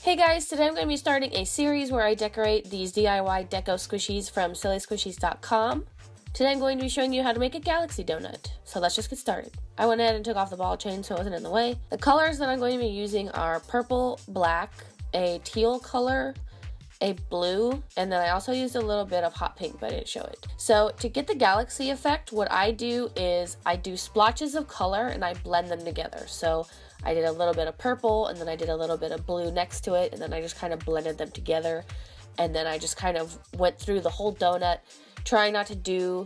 Hey guys, today I'm going to be starting a series where I decorate these DIY Deco squishies from sillysquishies.com. Today I'm going to be showing you how to make a galaxy donut. So let's just get started. I went ahead and took off the ball chain so it wasn't in the way. The colors that I'm going to be using are purple, black, a teal color, a blue, and then I also used a little bit of hot pink, but I didn't show it. So to get the galaxy effect, what I do is I do splotches of color and I blend them together. So I did a little bit of purple and then I did a little bit of blue next to it, and then I just kind of blended them together, and then I just kind of went through the whole donut, trying not to do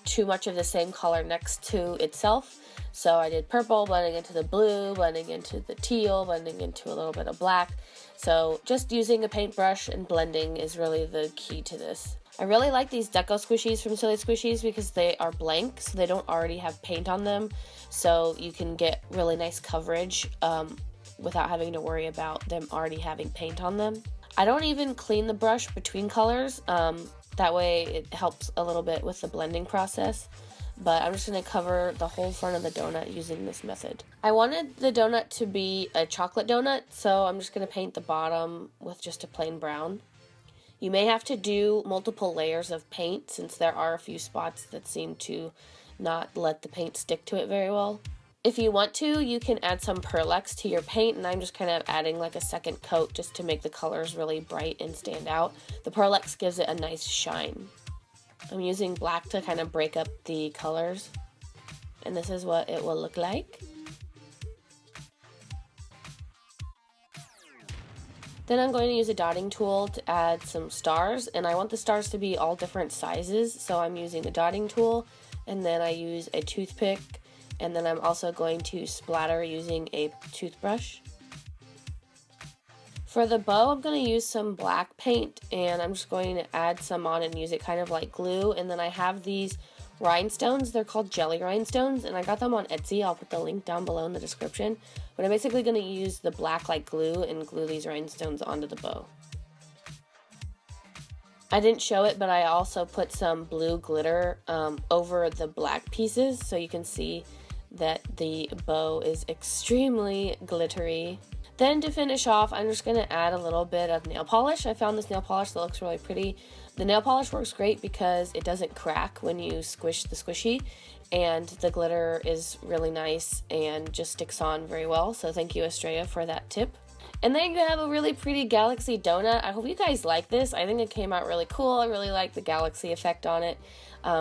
too much of the same color next to itself. So I did purple, blending into the blue, blending into the teal, blending into a little bit of black. So just using a paintbrush and blending is really the key to this. I really like these Deco squishies from Silly Squishies because they are blank, so they don't already have paint on them. So you can get really nice coverage without having to worry about them already having paint on them. I don't even clean the brush between colors. That way it helps a little bit with the blending process. But I'm just going to cover the whole front of the donut using this method. I wanted the donut to be a chocolate donut, so I'm just going to paint the bottom with just a plain brown. You may have to do multiple layers of paint since there are a few spots that seem to not let the paint stick to it very well. If you want to, you can add some Pearl-Ex to your paint, and I'm just kind of adding like a second coat just to make the colors really bright and stand out. The Pearl-Ex gives it a nice shine. I'm using black to kind of break up the colors, and this is what it will look like. Then I'm going to use a dotting tool to add some stars, and I want the stars to be all different sizes, so I'm using a dotting tool, and then I use a toothpick, and then I'm also going to splatter using a toothbrush. For the bow, I'm going to use some black paint, and I'm just going to add some on and use it kind of like glue. And then I have these rhinestones. They're called jelly rhinestones, and I got them on Etsy. I'll put the link down below in the description. But I'm basically going to use the black like glue and glue these rhinestones onto the bow. I didn't show it, but I also put some blue glitter over the black pieces, so you can see that the bow is extremely glittery. Then to finish off, I'm just going to add a little bit of nail polish. I found this nail polish that looks really pretty. The nail polish works great because it doesn't crack when you squish the squishy, and the glitter is really nice and just sticks on very well. So thank you, Estrella, for that tip. And then you have a really pretty galaxy donut. I hope you guys like this. I think it came out really cool. I really like the galaxy effect on it.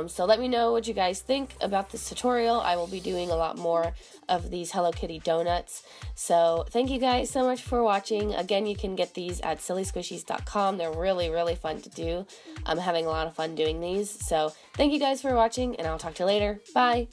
So let me know what you guys think about this tutorial. I will be doing a lot more of these Hello Kitty donuts. So thank you guys so much for watching. Again, you can get these at sillysquishies.com. They're really, really fun to do. I'm having a lot of fun doing these. So thank you guys for watching, and I'll talk to you later. Bye!